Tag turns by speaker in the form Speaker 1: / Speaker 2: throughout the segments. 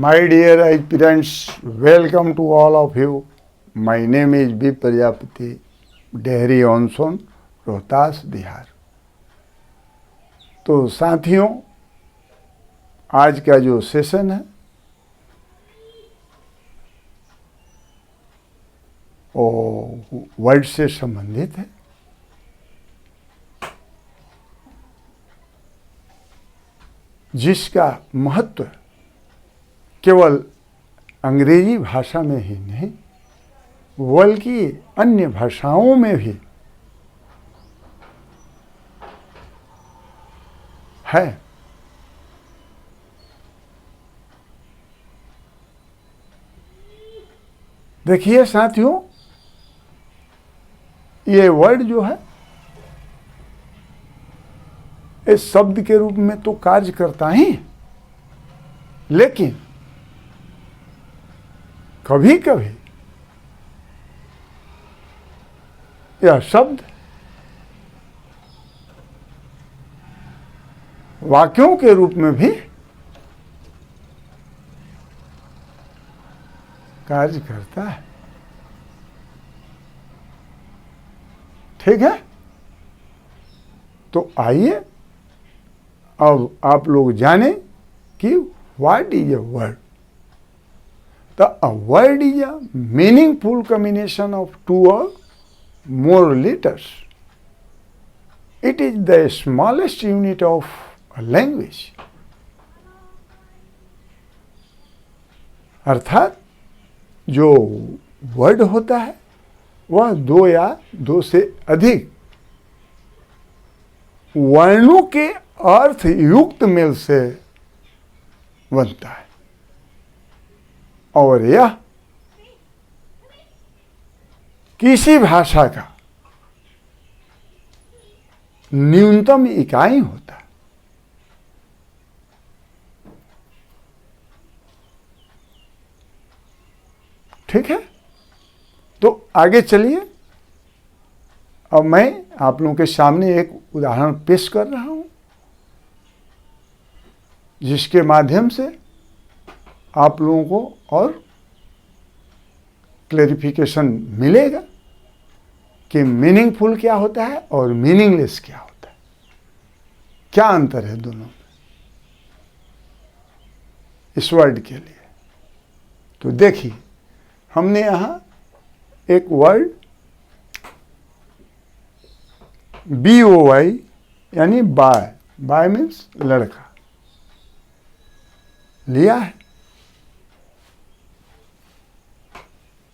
Speaker 1: My dear aspirants, welcome to all of you. My name is B. Prajapati, Dehri ऑनसोन, Rohtas, Bihar. तो साथियों, आज का जो सेशन है वो वर्ड से संबंधित है। जिसका महत्व केवल अंग्रेजी भाषा में ही नहीं बल्कि अन्य भाषाओं में भी है। देखिए साथियों, ये वर्ड जो है इस शब्द के रूप में तो कार्य करता ही, लेकिन कभी कभी यह शब्द वाक्यों के रूप में भी कार्य करता है। ठीक है, तो आइए अब आप लोग जाने कि what is a word. A word is a meaningful combination of two or more letters. It is the smallest unit of a language. अर्थात जो वर्ड होता है वह दो या दो से अधिक वर्णों के अर्थ युक्त मेल से बनता है, और यह किसी भाषा का न्यूनतम इकाई होता है। ठीक है, तो आगे चलिए। अब मैं आप लोगों के सामने एक उदाहरण पेश कर रहा हूं जिसके माध्यम से आप लोगों को और क्लैरिफिकेशन मिलेगा कि मीनिंगफुल क्या होता है और मीनिंगलेस क्या होता है, क्या अंतर है दोनों में इस वर्ड के लिए। तो देखिए, हमने यहां एक वर्ड BOY यानी बाय, बाय मीन्स लड़का, लिया है।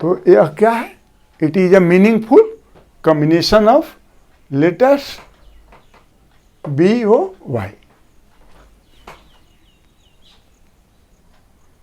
Speaker 1: तो यह क्या है? It is a meaningful combination of letters BOY।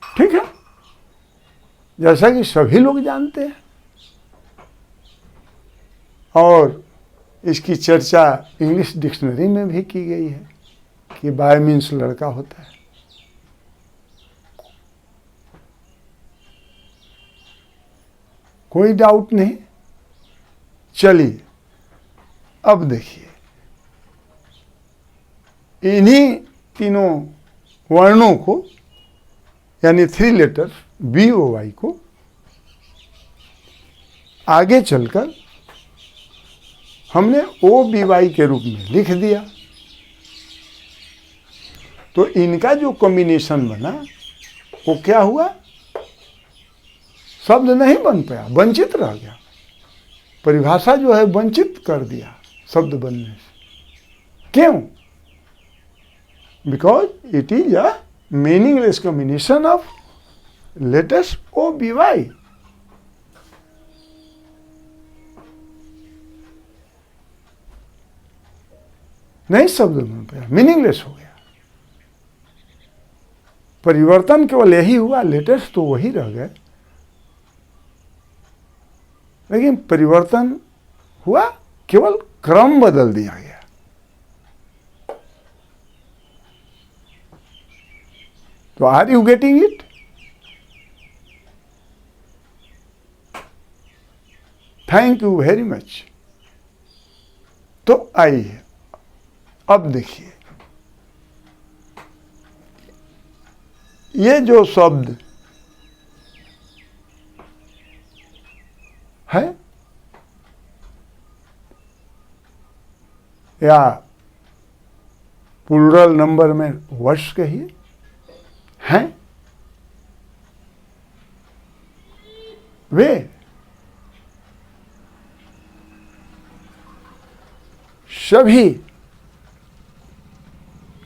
Speaker 1: ठीक है, जैसा कि सभी लोग जानते हैं, और इसकी चर्चा इंग्लिश डिक्शनरी में भी की गई है कि बाय मीन्स लड़का होता है। कोई डाउट नहीं। चलिए अब देखिए, इन्हीं तीनों वर्णों को यानी 3 लेटर BOY को आगे चलकर हमने OBY के रूप में लिख दिया। तो इनका जो कॉम्बिनेशन बना वो क्या हुआ? शब्द नहीं बन पाया, वंचित रह गया। परिभाषा जो है वंचित कर दिया शब्द बनने से। क्यों? Because it is a meaningless combination of letters OBY। नहीं शब्द बन पाया, मीनिंगलेस हो गया। परिवर्तन केवल यही हुआ, लेटर्स तो वही रह गए, लेकिन परिवर्तन हुआ, केवल क्रम बदल दिया गया। तो are you getting it? Thank you very much. तो आइए अब देखिए, ये जो शब्द है या प्लूरल नंबर में वर्ड्स कहिए, हैं, वे सभी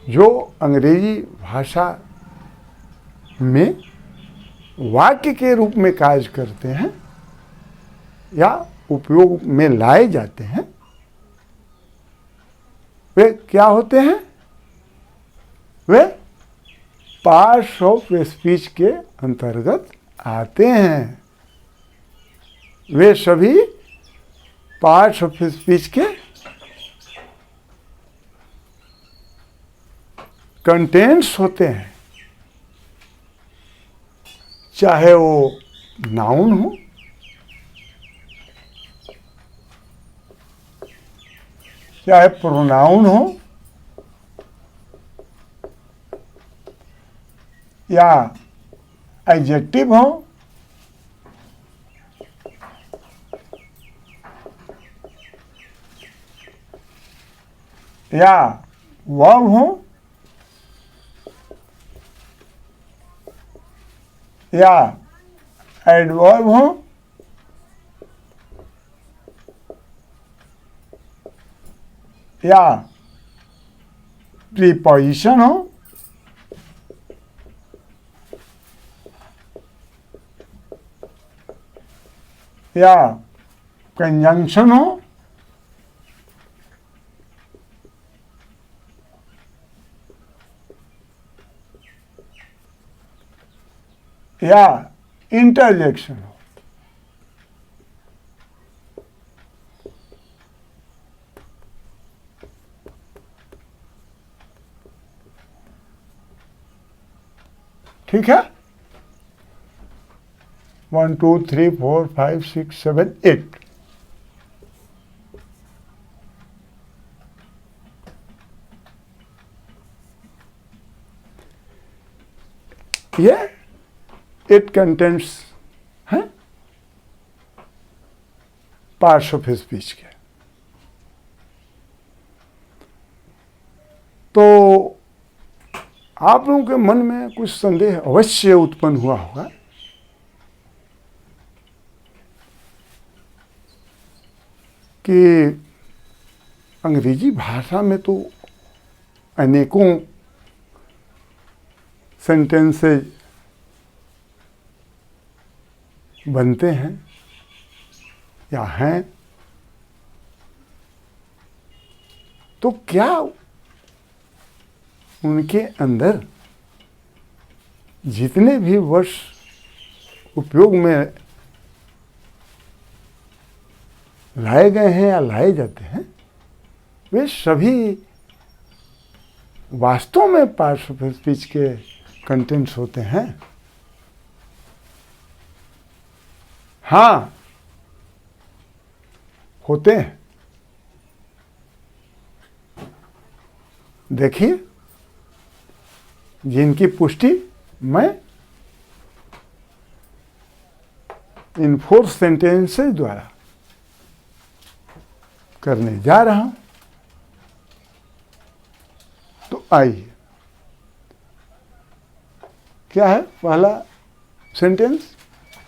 Speaker 1: जो अंग्रेजी भाषा में वाक्य के रूप में कार्य करते हैं या उपयोग में लाए जाते हैं, वे क्या होते हैं? वे पार्ट्स ऑफ स्पीच के अंतर्गत आते हैं। वे सभी पार्ट्स ऑफ स्पीच के कंटेंट्स होते हैं, चाहे वो नाउन हो, चाहे प्रोनाउन हो, या एडजेक्टिव हो, या वर्ब हो, या एडवर्ब हो, या प्रीपोजिशन हो, या कंजंक्शन हो, या इंटरजेक्शन हो। ठीक है, 1 2 3 4 5 6 7 8। ये 8 कंटेंट्स हैं पार्ट्स ऑफ स्पीच के। तो आप लोगों के मन में कुछ संदेह अवश्य उत्पन्न हुआ होगा कि अंग्रेजी भाषा में तो अनेकों सेंटेंसेस बनते हैं या हैं, तो क्या उनके अंदर जितने भी वर्ड्स उपयोग में लाए गए हैं या लाए जाते हैं, वे सभी वास्तव में पार्ट्स ऑफ स्पीच के कंटेंट्स होते हैं? हाँ, होते हैं। देखिए, जिनकी पुष्टि मैं इन 4 सेंटेंसेस द्वारा करने जा रहा हूं। तो आइए, क्या है पहला सेंटेंस?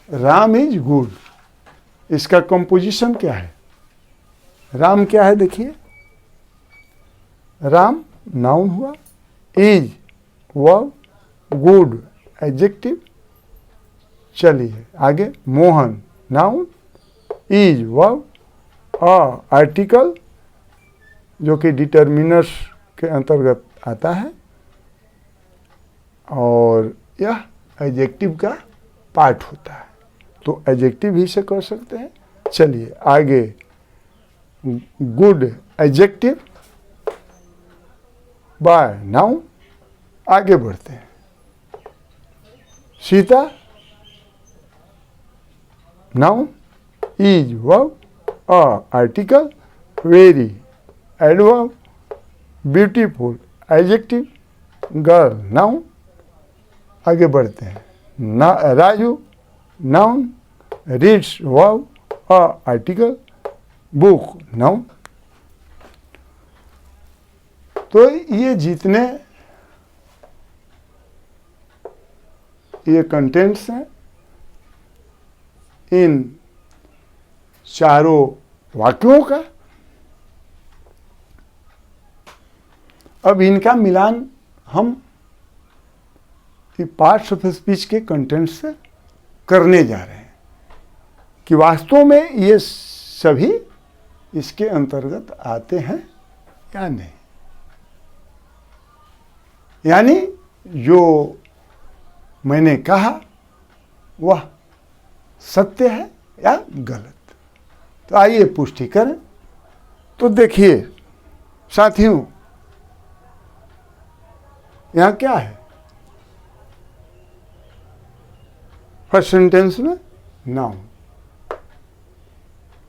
Speaker 1: Ram is good. इसका कंपोजिशन क्या है? राम क्या है? देखिए, राम नाउन हुआ, इज वर्ब, गुड एडजेक्टिव। चलिए आगे, Mohan noun, is verb, article जो कि डिटर्मिनर्स के अंतर्गत आता है, और यह एडजेक्टिव का पार्ट होता है। तो एडजेक्टिव ही से कर सकते हैं। चलिए आगे, गुड एडजेक्टिव बाय नाउन। आगे बढ़ते हैं। Sita noun, is verb, article, very adverb, beautiful adjective, girl noun, आगे बढ़ते हैं। ना Raju noun, reads verb, article, book noun. तो ये जितने ये कंटेंट्स हैं इन चारों वाक्यों का, अब इनका मिलान हम पार्ट्स ऑफ स्पीच के कंटेंट से करने जा रहे हैं कि वास्तव में ये सभी इसके अंतर्गत आते हैं या नहीं, यानी जो मैंने कहा वह सत्य है या गलत। तो आइए पुष्टि करें। तो देखिए साथियों, यहाँ क्या है? फर्स्ट सेंटेंस में नाउन,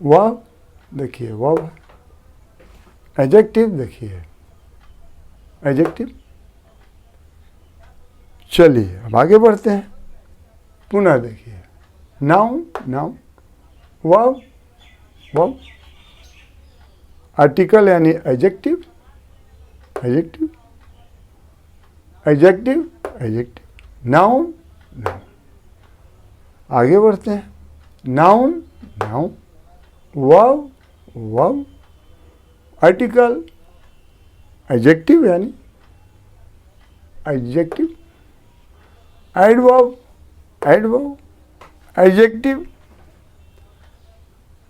Speaker 1: वर्ब देखिए वर्ब, एडजेक्टिव देखिए एडजेक्टिव। चलिए अब आगे बढ़ते हैं। पुनः देखिए noun noun, verb verb, article यानी adjective adjective, adjective adjective, noun noun. आगे बढ़ते हैं। Noun noun, verb verb, article adjective यानी एडजेक्टिव, एडवर्ब एडवर्ब, एडजेक्टिव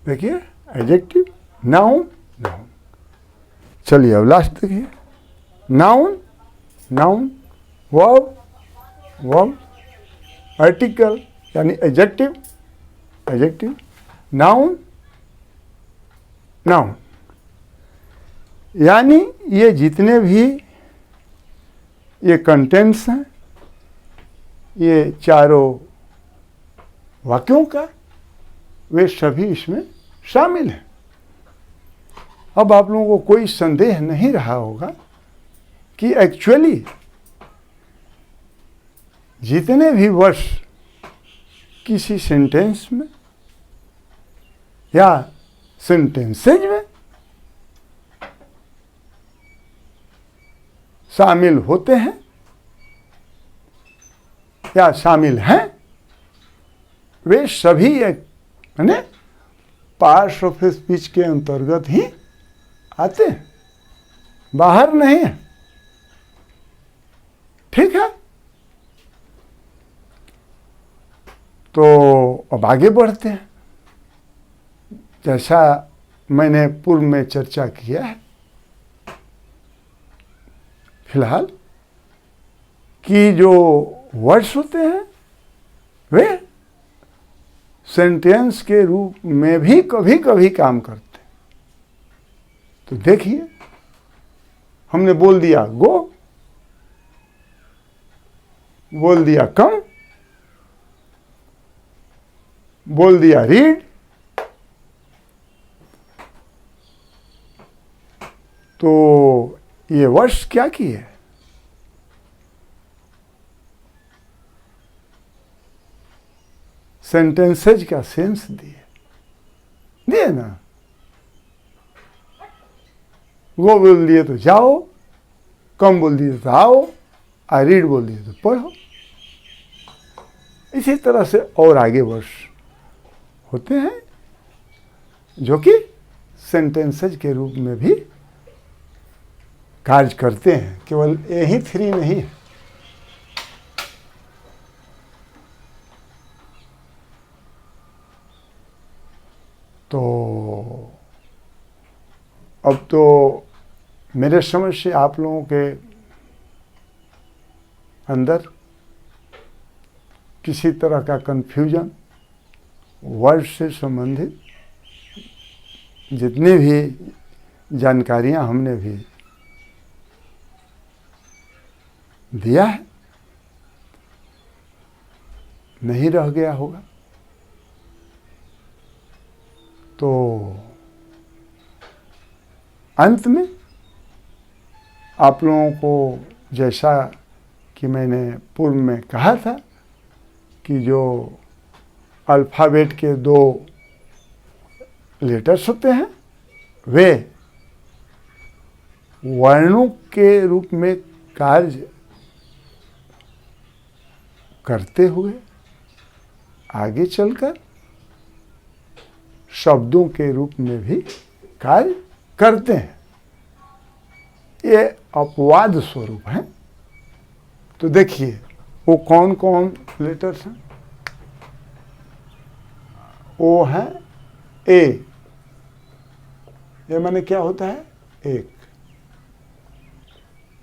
Speaker 1: देखिए एडजेक्टिव, नाउन नाउन। चलिए अब लास्ट देखिए noun noun, verb verb, article यानी एडजेक्टिव एडजेक्टिव, नाउन नाउन। यानी ये जितने भी ये कंटेंट्स हैं ये चारों वाक्यों का, वे सभी इसमें शामिल हैं। अब आप लोगों को कोई संदेह नहीं रहा होगा कि एक्चुअली जितने भी वर्ड्स किसी सेंटेंस में या सेंटेंसेज में शामिल होते हैं या शामिल हैं, वे सभी एक यानी पार्ट्स ऑफ स्पीच के अंतर्गत ही आते हैं, बाहर नहीं है। ठीक है, तो अब आगे बढ़ते हैं। जैसा मैंने पूर्व में चर्चा किया है फिलहाल कि जो वर्ड्स होते हैं वे सेंटेंस के रूप में भी कभी कभी काम करते हैं। तो देखिए हमने बोल दिया गो, बोल दिया कम, बोल दिया रीड, तो ये वर्ड्स क्या किए? सेंटेंसेज का सेंस दिए ना। वो बोल दिए तो जाओ, कम बोल दिए तो आओ, और रीड बोल दिए तो पढ़ो। इसी तरह से और आगे वर्ड्स होते हैं जो कि सेंटेंसेज के रूप में भी कार्य करते हैं, केवल यही थ्री नहीं है। तो अब तो मेरे समझ से आप लोगों के अंदर किसी तरह का कन्फ्यूजन वर्ड से संबंधित जितनी भी जानकारियां हमने भी दिया है नहीं रह गया होगा। तो अंत में आप लोगों को जैसा कि मैंने पूर्व में कहा था कि जो अल्फ़ाबेट के 2 लेटर्स होते हैं वे वर्णों के रूप में कार्य करते हुए आगे चलकर शब्दों के रूप में भी कार्य करते हैं। ये अपवाद स्वरूप है। तो देखिए वो कौन कौन लेटर्स हैं। वो है ए। ये माने क्या होता है? एक,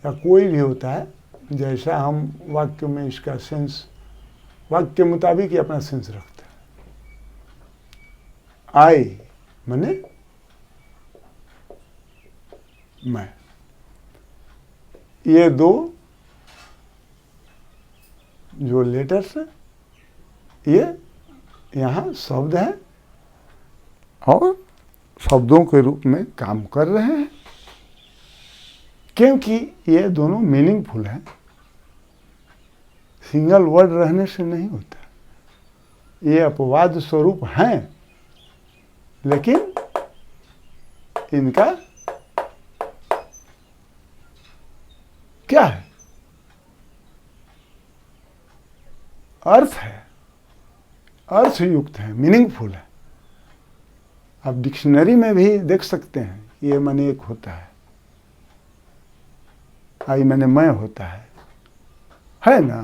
Speaker 1: या कोई भी होता है। जैसा हम वाक्य में इसका सेंस वाक्य के मुताबिक ही अपना सेंस रखते हैं। आई माने मैं। ये 2 जो लेटर्स हैं ये यहाँ शब्द हैं और शब्दों के रूप में काम कर रहे हैं, क्योंकि ये दोनों मीनिंगफुल हैं। सिंगल वर्ड रहने से नहीं होता। ये अपवाद स्वरूप हैं, लेकिन इनका क्या है? अर्थ है, अर्थयुक्त है, मीनिंगफुल है। आप डिक्शनरी में भी देख सकते हैं। ये माने एक होता है, आई माने मैं होता है ना।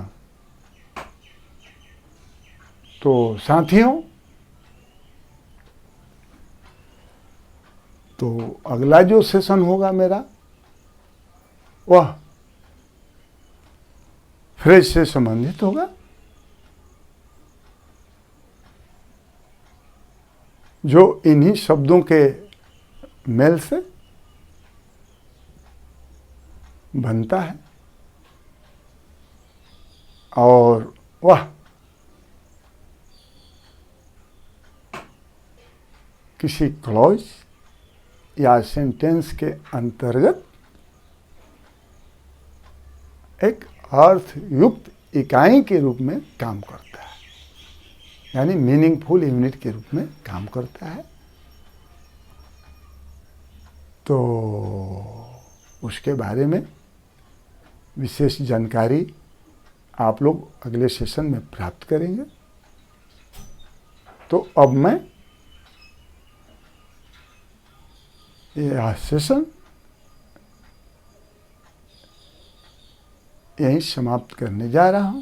Speaker 1: तो साथियों, तो अगला जो सेशन होगा मेरा वह फ्रेज से संबंधित होगा, जो इन्हीं शब्दों के मेल से बनता है और वह किसी क्लॉज या सेंटेंस के अंतर्गत एक अर्थयुक्त इकाई के रूप में काम करता है, यानी मीनिंगफुल यूनिट के रूप में काम करता है। तो उसके बारे में विशेष जानकारी आप लोग अगले सेशन में प्राप्त करेंगे। तो अब मैं यह सेशन यहीं समाप्त करने जा रहा हूं।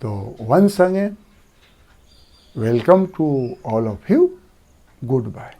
Speaker 1: तो once again, welcome to all of you. Goodbye.